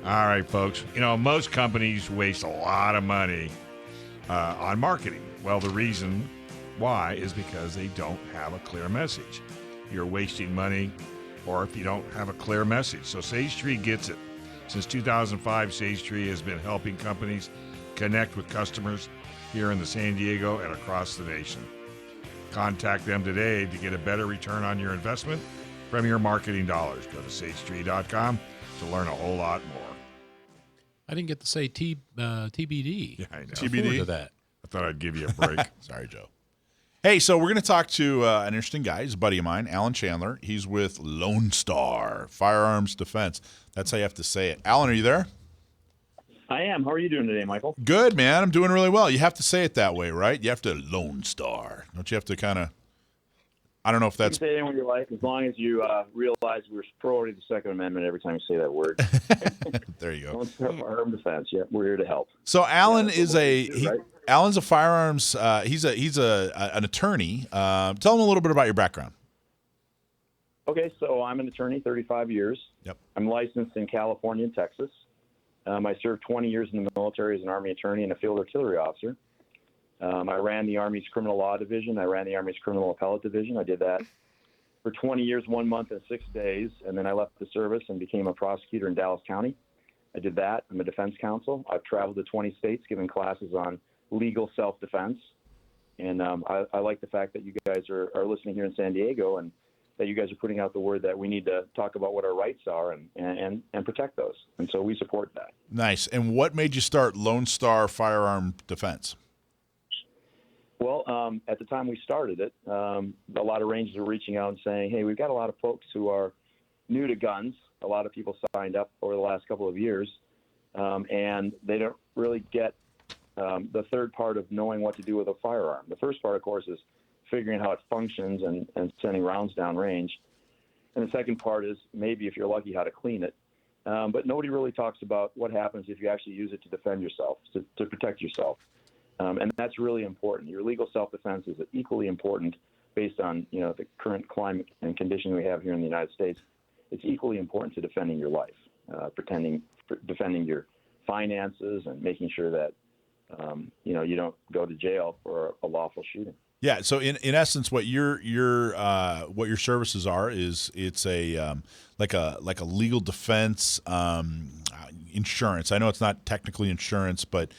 All right, folks. You know, most companies waste a lot of money on marketing. Well, the reason why is because they don't have a clear message. You're wasting money, or if you don't have a clear message. So Sage Tree gets it. Since 2005, Sage Tree has been helping companies connect with customers here in the San Diego and across the nation. Contact them today to get a better return on your investment from your marketing dollars. Go to sagetree.com to learn a whole lot more. I didn't get to say TBD. Yeah, I know. TBD? To that. I thought I'd give you a break. Sorry, Joe. Hey, so we're going to talk to an interesting guy. He's a buddy of mine, Alan Chandler. He's with Lonestar Firearms Defense. That's how you have to say it. Alan, are you there? I am. How are you doing today, Michael? Good, man. I'm doing really well. You have to say it that way, right? You have to Lonestar. Don't you have to kind of, I don't know if that's. You can say it in your life as long as you realize we're priority the Second Amendment every time you say that word. There you go. Lonestar Firearm Defense. Yeah, we're here to help. So Alan right? Alan's a firearms. He's an attorney. Tell him a little bit about your background. Okay, so I'm an attorney, 35 years. Yep. I'm licensed in California and Texas. I served 20 years in the military as an Army attorney and a field artillery officer. I ran the Army's criminal law division. I ran the Army's criminal appellate division. I did that for 20 years, 1 month and 6 days, and then I left the service and became a prosecutor in Dallas County. I did that. I'm a defense counsel. I've traveled to 20 states giving classes on legal self-defense, and I like the fact that you guys are listening here in San Diego and that you guys are putting out the word that we need to talk about what our rights are and protect those. And so we support that. Nice. And what made you start Lonestar Firearm Defense? Well, at the time we started it, a lot of rangers were reaching out and saying, hey, we've got a lot of folks who are new to guns. A lot of people signed up over the last couple of years, and they don't really get the third part of knowing what to do with a firearm. The first part, of course, is figuring how it functions and sending rounds down range. And the second part is maybe, if you're lucky, how to clean it. But nobody really talks about what happens if you actually use it to defend yourself, to protect yourself. And that's really important. Your legal self-defense is equally important based on, the current climate and condition we have here in the United States. It's equally important to defending your life, defending your finances and making sure that, you don't go to jail for a lawful shooting. Yeah. So in essence, what your services are is it's a like a legal defense insurance. I know it's not technically insurance, but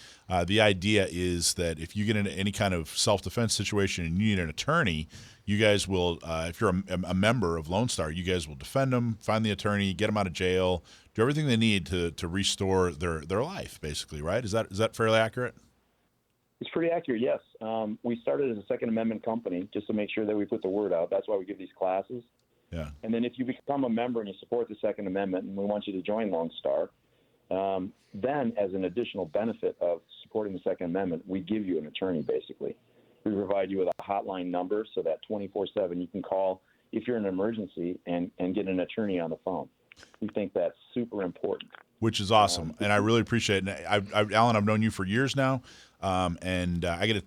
the idea is that if you get into any kind of self-defense situation and you need an attorney, you guys will, if you're a member of Lonestar, you guys will defend them, find the attorney, get them out of jail, do everything they need to restore their life, basically, right? Is that fairly accurate? It's pretty accurate, yes. We started as a Second Amendment company just to make sure that we put the word out. That's why we give these classes. Yeah. And then if you become a member and you support the Second Amendment, and we want you to join Lonestar, then as an additional benefit of supporting the Second Amendment, we give you an attorney, basically. We provide you with a hotline number so that 24/7 you can call if you're in an emergency and get an attorney on the phone. We think that's super important. Which is awesome, and I really appreciate it. And Alan, I've known you for years now, and I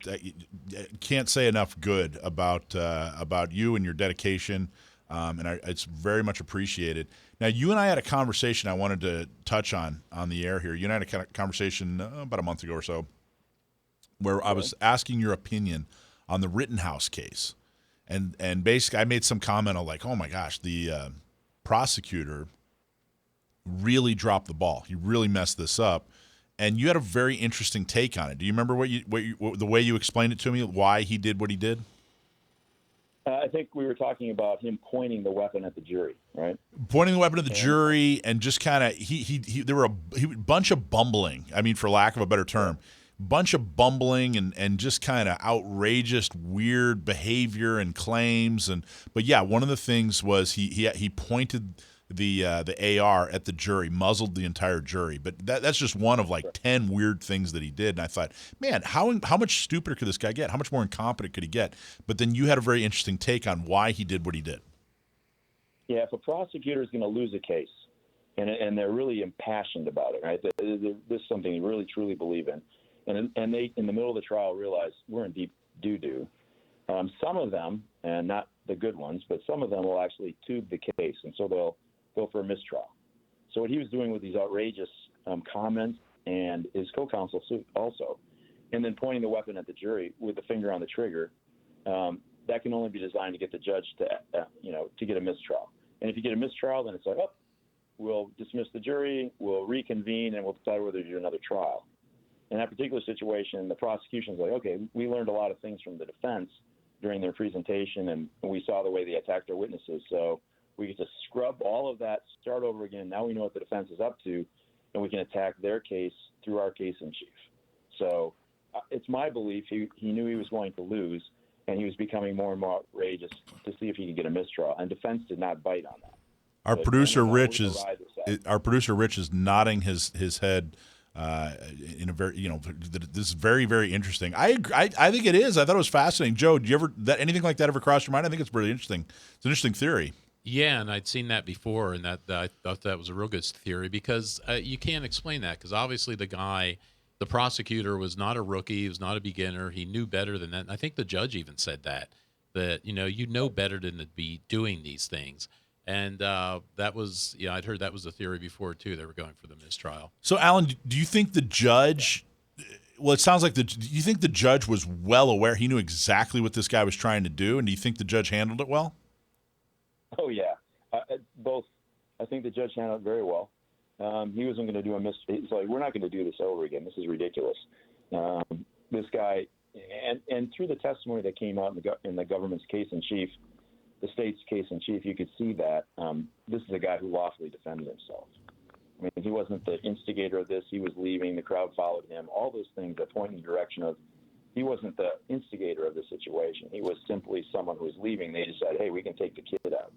can't say enough good about you and your dedication, and it's very much appreciated. Now, you and I had a conversation I wanted to touch on the air here. You and I had a conversation about a month ago or so, where I was asking your opinion on the Rittenhouse case, and basically I made some comment of like, oh my gosh, the prosecutor really dropped the ball. He really messed this up. And you had a very interesting take on it. Do you remember the way you explained it to me, why he did what he did? I think we were talking about him pointing the weapon at the jury, right? Pointing the weapon at the jury and just kind of there were a bunch of bumbling. I mean, for lack of a better term, bunch of bumbling and just kind of outrageous, weird behavior and claims. But yeah, one of the things was he pointed the AR at the jury, muzzled the entire jury. But that's just one of like 10 weird things that he did. And I thought, man, how much stupider could this guy get? How much more incompetent could he get? But then you had a very interesting take on why he did what he did. Yeah, if a prosecutor is going to lose a case and they're really impassioned about it, right? This is something they really truly believe in. And they, in the middle of the trial, realize we're in deep doo-doo. Some of them, and not the good ones, but some of them will actually tube the case, and so they'll go for a mistrial. So what he was doing with these outrageous comments and his co-counsel also, and then pointing the weapon at the jury with the finger on the trigger, that can only be designed to get the judge to get a mistrial. And if you get a mistrial, then it's like, oh, we'll dismiss the jury, we'll reconvene, and we'll decide whether to do another trial. In that particular situation, the prosecution's like, okay, we learned a lot of things from the defense during their presentation, and we saw the way they attacked our witnesses. So we get to scrub all of that, start over again. Now we know what the defense is up to, and we can attack their case through our case in chief. So it's my belief he knew he was going to lose, and he was becoming more and more outrageous to see if he could get a mistrial. And defense did not bite on that. Our producer Rich is nodding his head in a very, this is very, very interesting. I think it is. I thought it was fascinating. Joe, did you ever anything like that ever cross your mind? I think it's really interesting. It's an interesting theory. Yeah, and I'd seen that before, and I thought that was a real good theory because you can't explain that because obviously the prosecutor was not a rookie, he was not a beginner, he knew better than that. And I think the judge even said that you know better than to be doing these things. And that was, I'd heard that was a theory before too. They were going for the mistrial. So, Alan, do you think the judge? Well, it sounds like do you think the judge was well aware? He knew exactly what this guy was trying to do, and do you think the judge handled it well? Oh yeah, both. I think the judge handled it very well. He wasn't going to do a mistrial. He's like, we're not going to do this over again. This is ridiculous. This guy, and through the testimony that came out in the government's case in chief. The state's case in chief, you could see that this is a guy who lawfully defended himself. I mean, he wasn't the instigator of this. He was leaving. The crowd followed him. All those things that point in the direction of he wasn't the instigator of the situation. He was simply someone who was leaving. They decided, hey, we can take the kid out.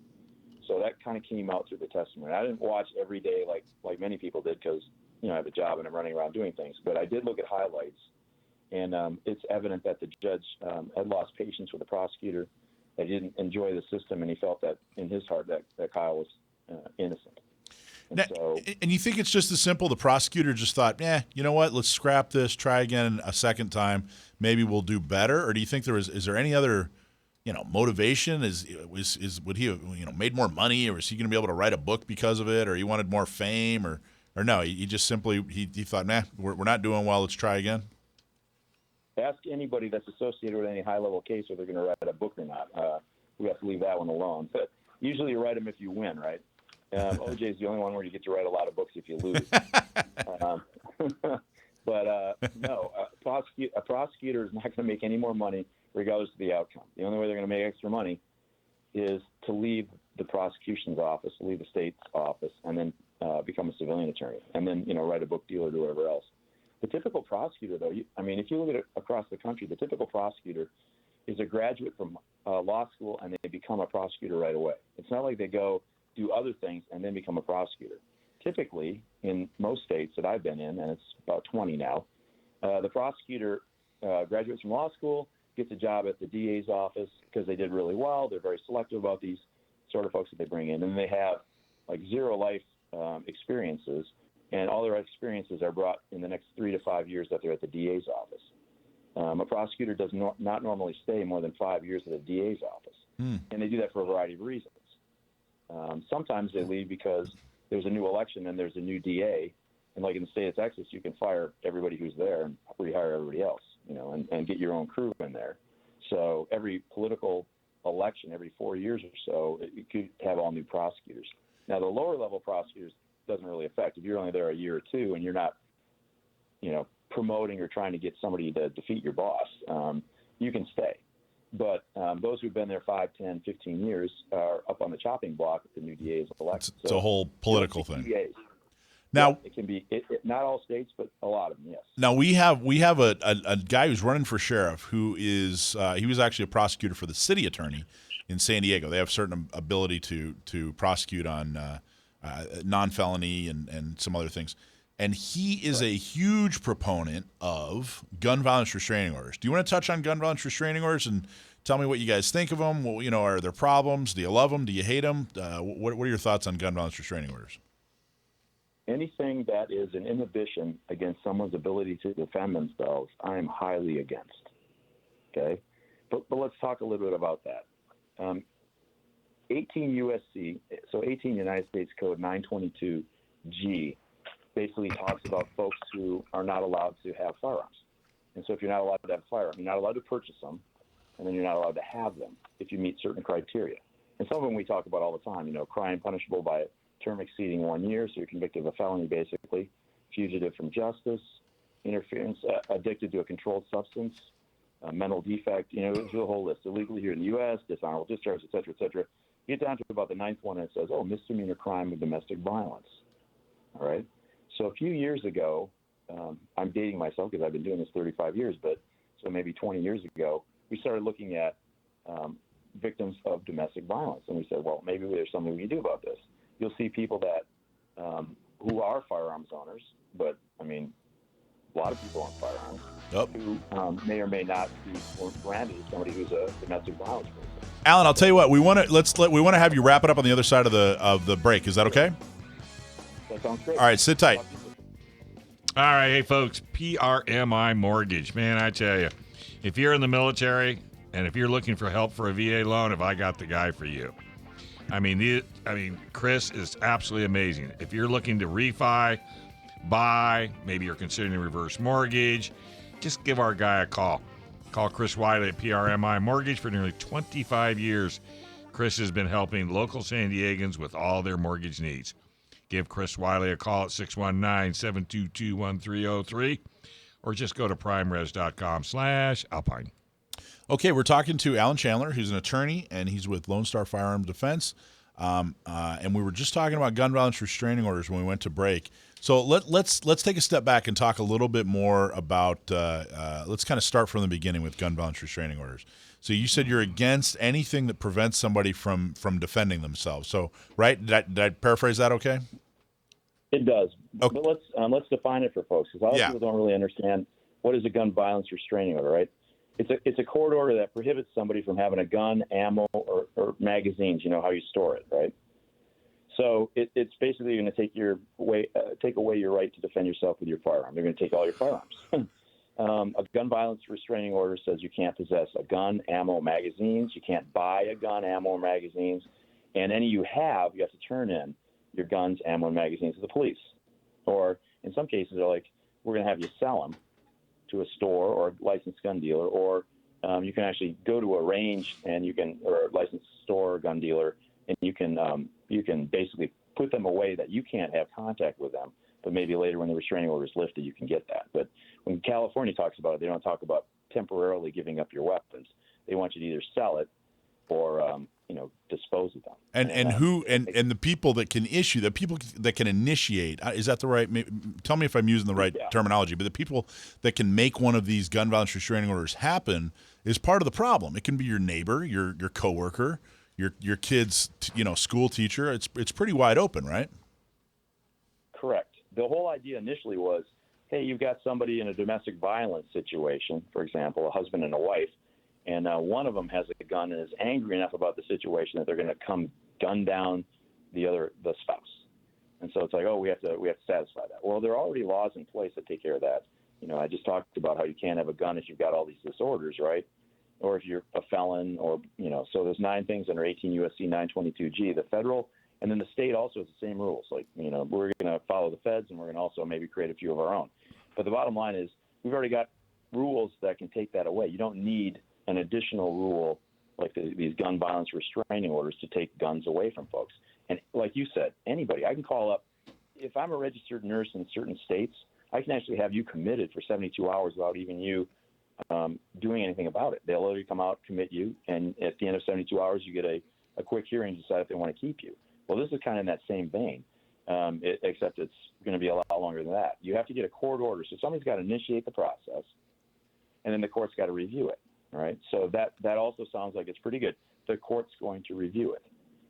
So that kind of came out through the testimony. I didn't watch every day like many people did because, I have a job and I'm running around doing things. But I did look at highlights, and it's evident that the judge had lost patience with the prosecutor. That he didn't enjoy the system, and he felt that in his heart that Kyle was innocent. And you think it's just as simple? The prosecutor just thought, you know what? Let's scrap this. Try again a second time. Maybe we'll do better. Or do you think is there any other, motivation? Would he have, made more money, or is he going to be able to write a book because of it, or he wanted more fame, or no? He just simply he thought, we're not doing well. Let's try again. Ask anybody that's associated with any high-level case if they're going to write a book or not. We have to leave that one alone. But usually you write them if you win, right? OJ is the only one where you get to write a lot of books if you lose. No, a prosecutor is not going to make any more money regardless of the outcome. The only way they're going to make extra money is to leave the prosecution's office, leave the state's office, and then become a civilian attorney, and then write a book deal or do whatever else. The typical prosecutor, though, if you look at it across the country, the typical prosecutor is a graduate from law school and they become a prosecutor right away. It's not like they go do other things and then become a prosecutor. Typically, in most states that I've been in, and it's about 20 now, the prosecutor graduates from law school, gets a job at the DA's office because they did really well. They're very selective about these sort of folks that they bring in, and they have zero life experiences. And all their experiences are brought in the next 3 to 5 years that they're at the DA's office. A prosecutor does not normally stay more than 5 years at a DA's office. And they do that for a variety of reasons. Sometimes they leave because there's a new election and there's a new DA. And like in the state of Texas, you can fire everybody who's there and rehire everybody else, and get your own crew in there. So every political election, every 4 years or so, you could have all new prosecutors. Now, the lower-level prosecutors doesn't really affect. If you're only there a year or two and you're not, promoting or trying to get somebody to defeat your boss, you can stay. But those who've been there 5, 10, 15 years are up on the chopping block if the new DA is elected. It's a whole political thing. DAs. Now, it can be not all states, but a lot of them, yes. Now we have a guy who's running for sheriff who is he was actually a prosecutor for the city attorney in San Diego. They have certain ability to prosecute on non-felony and some other things. And he is a huge proponent of gun violence restraining orders. Do you want to touch on gun violence restraining orders and tell me what you guys think of them? Well, are there problems? Do you love them? Do you hate them? What are your thoughts on gun violence restraining orders? Anything that is an inhibition against someone's ability to defend themselves, I am highly against. Okay? But let's talk a little bit about that. 18 USC, so 18 United States Code 922G, basically talks about folks who are not allowed to have firearms. And so if you're not allowed to have a firearm, you're not allowed to purchase them, and then you're not allowed to have them if you meet certain criteria. And some of them we talk about all the time, crime punishable by a term exceeding 1 year, so you're convicted of a felony basically, fugitive from justice, interference, addicted to a controlled substance, mental defect, it's a whole list. Illegally here in the U.S., dishonorable discharge, et cetera, et cetera. You get down to about the ninth one, and it says, misdemeanor crime of domestic violence. All right? So a few years ago, I'm dating myself because I've been doing this 35 years, but so maybe 20 years ago, we started looking at victims of domestic violence. And we said, well, maybe there's something we can do about this. You'll see people that who are firearms owners, but, a lot of people own firearms who may or may not be branded as somebody who's a domestic violence person. Alan, I'll tell you what, we want to have you wrap it up on the other side of the break. Is that okay? That sounds great. All right, sit tight. All right, hey folks, PRMI Mortgage, man, I tell you, if you're in the military and if you're looking for help for a VA loan, have I got the guy for you? Chris is absolutely amazing. If you're looking to refi, buy, maybe you're considering a reverse mortgage, just give our guy a call. Call Chris Wiley at PRMI Mortgage. For nearly 25 years, Chris has been helping local San Diegans with all their mortgage needs. Give Chris Wiley a call at 619-722-1303 or just go to primeres.com/Alpine. Okay, we're talking to Alan Chandler, who's an attorney, and he's with Lonestar Firearm Defense. And we were just talking about gun violence restraining orders when we went to break. So let's take a step back and talk a little bit more about. Let's kind of start from the beginning with gun violence restraining orders. So you said you're against anything that prevents somebody from defending themselves. So right? Did I paraphrase that? Okay. It does. Okay. But let's define it for folks, because a lot of people don't really understand what is a gun violence restraining order, right? It's a court order that prohibits somebody from having a gun, ammo, or magazines. You know how you store it, right? So it's basically going to take away your right to defend yourself with your firearm. They're going to take all your firearms. A gun violence restraining order says you can't possess a gun, ammo, magazines. You can't buy a gun, ammo, or magazines. And any you have to turn in your guns, ammo, and magazines to the police. Or in some cases, they're like, we're going to have you sell them to a store or a licensed gun dealer, or you can actually go to a range or a licensed store or gun dealer, and you can basically put them away that you can't have contact with them. But maybe later when the restraining order is lifted, you can get that. But when California talks about it, they don't talk about temporarily giving up your weapons. They want you to either sell it or dispose of them. And the people that can issue, the people that can initiate, is that the right? Tell me if I'm using the right terminology. But the people that can make one of these gun violence restraining orders happen is part of the problem. It can be your neighbor, your coworker, your kid's school teacher. It's pretty wide open, right? Correct. The whole idea initially was, hey, you've got somebody in a domestic violence situation, for example, a husband and a wife, and one of them has a gun and is angry enough about the situation that they're going to come gun down the spouse. And so it's like, we have to satisfy that. Well, there are already laws in place that take care of that. I just talked about how you can't have a gun if you've got all these disorders, right? Or if you're a felon, or so there's 9 things under 18 U.S.C. 922G. The federal and then the state also has the same rules. Like, we're going to follow the feds, and we're going to also maybe create a few of our own. But the bottom line is we've already got rules that can take that away. You don't need an additional rule like these gun violence restraining orders to take guns away from folks. And like you said, anybody, I can call up. If I'm a registered nurse in certain states, I can actually have you committed for 72 hours without even you doing anything about it. They'll literally come out, commit you, and at the end of 72 hours, you get a quick hearing to decide if they want to keep you. Well, this is kind of in that same vein, except it's going to be a lot longer than that. You have to get a court order. So somebody's got to initiate the process, and then the court's got to review it, right? So that also sounds like it's pretty good. The court's going to review it.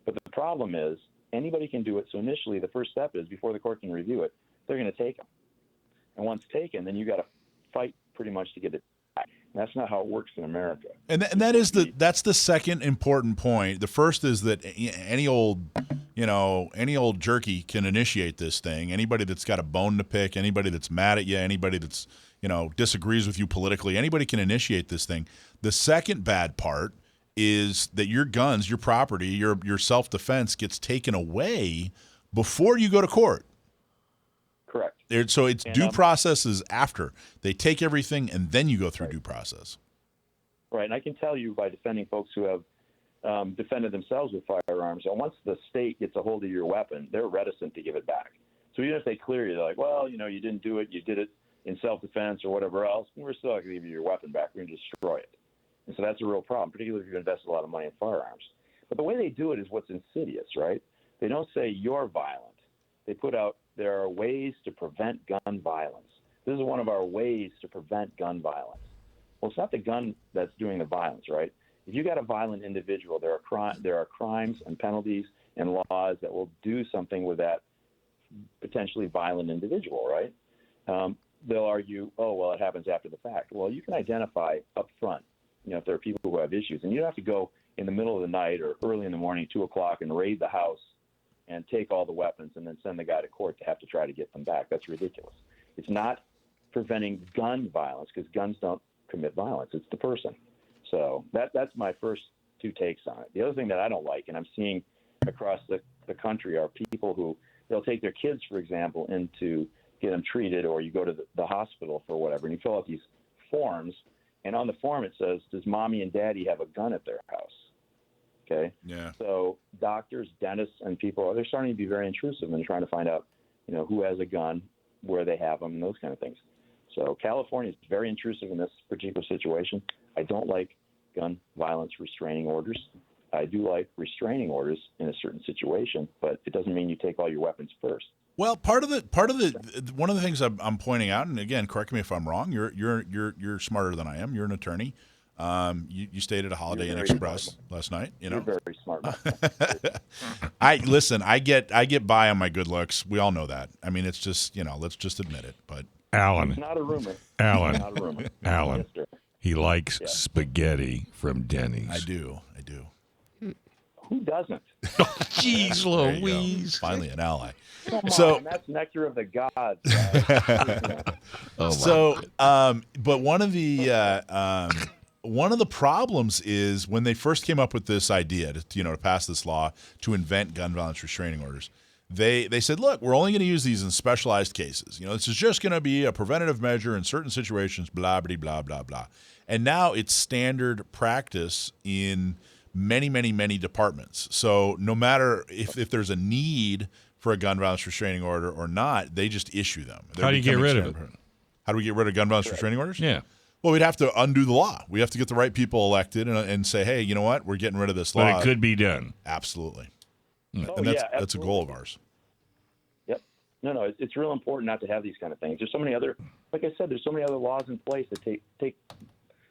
But the problem is anybody can do it. So initially, the first step is before the court can review it, they're going to take them. And once taken, then you got to fight pretty much to get it back. And that's not how it works in America. And that's the second important point. The first is that any old jerky can initiate this thing. Anybody that's got a bone to pick, anybody that's mad at you, anybody that's disagrees with you politically, anybody can initiate this thing. The second bad part is that your guns, your property, your self-defense gets taken away before you go to court. Correct. So it's And, due process is after. They take everything and then you go through due process. Right, and I can tell you by defending folks who have defended themselves with firearms, and once the state gets a hold of your weapon, they're reticent to give it back. So even if they clear you, they're like, well, you didn't do it, you did it in self-defense or whatever else, we're still not going to give you your weapon back. We're going to destroy it. And so that's a real problem, particularly if you've invested a lot of money in firearms. But the way they do it is what's insidious, right? They don't say you're violent. They put out there are ways to prevent gun violence. This is one of our ways to prevent gun violence. Well, it's not the gun that's doing the violence, right? If you got a violent individual, there are crimes and penalties and laws that will do something with that potentially violent individual, right? They'll argue, oh, well, it happens after the fact. Well, you can identify up front, if there are people who have issues, and you don't have to go in the middle of the night or early in the morning, 2 o'clock, and raid the house and take all the weapons and then send the guy to court to have to try to get them back. That's ridiculous. It's not preventing gun violence because guns don't commit violence. It's the person. So that's my first 2 takes on it. The other thing that I don't like, and I'm seeing across the country, are people who they'll take their kids, for example, in to get them treated, or you go to the hospital for whatever, and you fill out these forms, and on the form it says, does mommy and daddy have a gun at their house? Okay. Yeah. So doctors, dentists, and people, they're starting to be very intrusive and trying to find out, who has a gun, where they have them, and those kind of things. So California is very intrusive in this particular situation. I don't like gun violence restraining orders. I do like restraining orders in a certain situation, but it doesn't mean you take all your weapons first. Well, one of the things I'm pointing out, and again, correct me if I'm wrong. You're smarter than I am. You're an attorney. You stayed at a Holiday Inn Express last night. You're very smart. I get by on my good looks. We all know that. I mean, it's just let's just admit it. But Alan, it's not a rumor. Alan, It's not a rumor. Alan, Yes, sir. he likes spaghetti from Denny's. I do. Who doesn't? Jeez There you go. Louise. Finally, an ally. Come So- on, that's nectar of the gods. Guys. Oh, So, but one of the problems is when they first came up with this idea to pass this law to invent gun violence restraining orders. They said, look, we're only going to use these in specialized cases. This is just going to be a preventative measure in certain situations. Blah blah blah blah blah. And now it's standard practice in many, many, many departments. So no matter if there's a need for a gun violence restraining order or not, they just issue them. How do you get rid of it? How do we get rid of gun violence restraining orders? Yeah. Well, we'd have to undo the law. We have to get the right people elected and say, hey, you know what? We're getting rid of this law. But it could be done. Absolutely. Oh, And that's a absolutely. goal of ours. Yep. No, it's real important not to have these kind of things. There's so many other, like I said, there's so many other laws in place that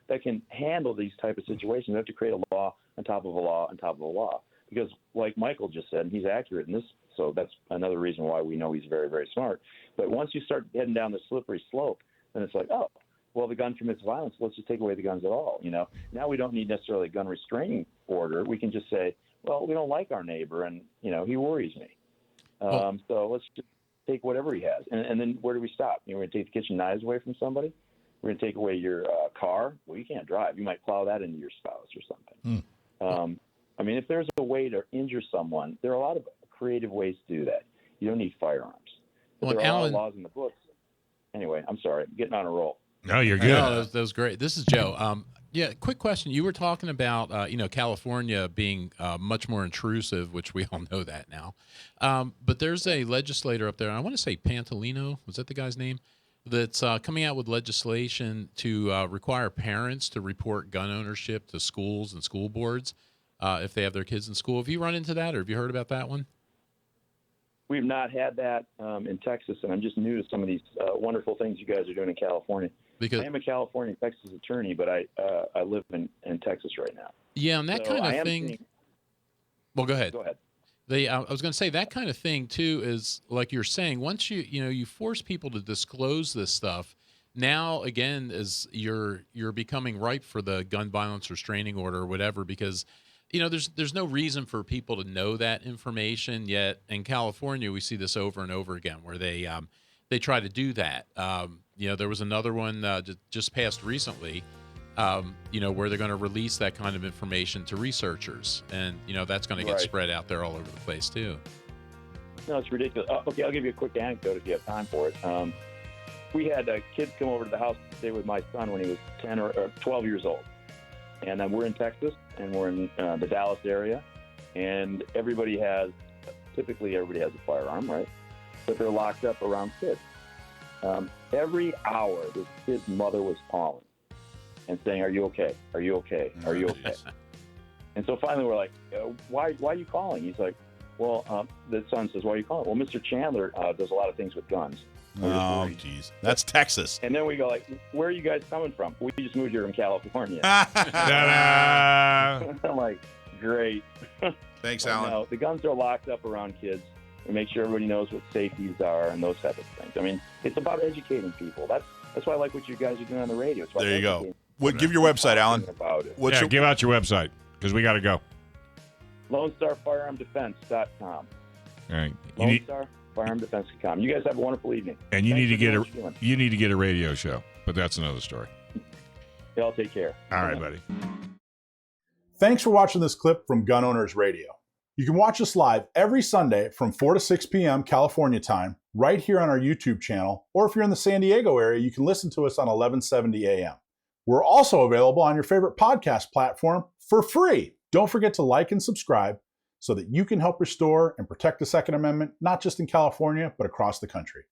that can handle these type of situations. You have to create a law on top of a law on top of a law. Because like Michael just said, and he's accurate in this, so that's another reason why we know he's very, very smart. But once you start heading down the slippery slope, then it's like, oh, well, the gun commits violence. Let's just take away the guns at all. Now we don't need necessarily a gun restraining order. We can just say, well, we don't like our neighbor, and he worries me. So let's just take whatever he has, and then where do we stop? We're going to take the kitchen knives away from somebody. We're going to take away your car. Well, you can't drive. You might plow that into your spouse or something. I mean, if there's a way to injure someone, there are a lot of creative ways to do that. You don't need firearms. But Well, there are a lot Alan- of laws in the books. Anyway, I'm sorry. I'm getting on a roll. No, you're good. No, that was great. This is Joe. Yeah, quick question. You were talking about, California being much more intrusive, which we all know that now. But there's a legislator up there, I want to say Pantalino, was that the guy's name? That's coming out with legislation to require parents to report gun ownership to schools and school boards if they have their kids in school. Have you run into that, or have you heard about that one? We've not had that in Texas, and I'm just new to some of these wonderful things you guys are doing in California. Because I am a California Texas attorney, but I live in Texas right now. yeah, and that So kind I of am thing. seeing- Well, go ahead. Go ahead. I was going to say that kind of thing too is like you're saying. Once you force people to disclose this stuff, now again is you're becoming ripe for the gun violence restraining order or whatever, because there's no reason for people to know that information yet. In California, we see this over and over again where they try to do that. There was another one just passed recently. Where they're going to release that kind of information to researchers, and that's going to get Right. spread out there all over the place too. No, it's ridiculous. Okay, I'll give you a quick anecdote if you have time for it. We had kids come over to the house to stay with my son when he was 10 or 12 years old. And we're in Texas, and we're in the Dallas area. And typically everybody has a firearm, right? But they're locked up around kids. Every hour, this kid's mother was calling and saying, "Are you okay? Are you okay? Are you okay?" And so finally we're like, why are you calling? He's like, well, the son says, "Why are you calling?" Well, Mr. Chandler does a lot of things with guns. Oh, geez. That's Texas. And then we go like, "Where are you guys coming from?" "We just moved here from California." Ta-da! I'm like, great. Thanks, Alan. No, the guns are locked up around kids. We make sure everybody knows what safeties are and those type of things. I mean, it's about educating people. That's why I like what you guys are doing on the radio. It's There you go. Give your website, Alan. About it. Give out your website because we got to go. Lonestar Firearm Defense.com. All right. Lonestar Firearm Defense.com. You guys have a wonderful evening. And you Thanks need to get a radio show, but that's another story. Y'all take care. All right, buddy. Thanks for watching this clip from Gun Owners Radio. You can watch us live every Sunday from 4 to 6 p.m. California time, right here on our YouTube channel, or if you're in the San Diego area, you can listen to us on 1170 a.m. We're also available on your favorite podcast platform for free. Don't forget to like and subscribe so that you can help restore and protect the Second Amendment, not just in California, but across the country.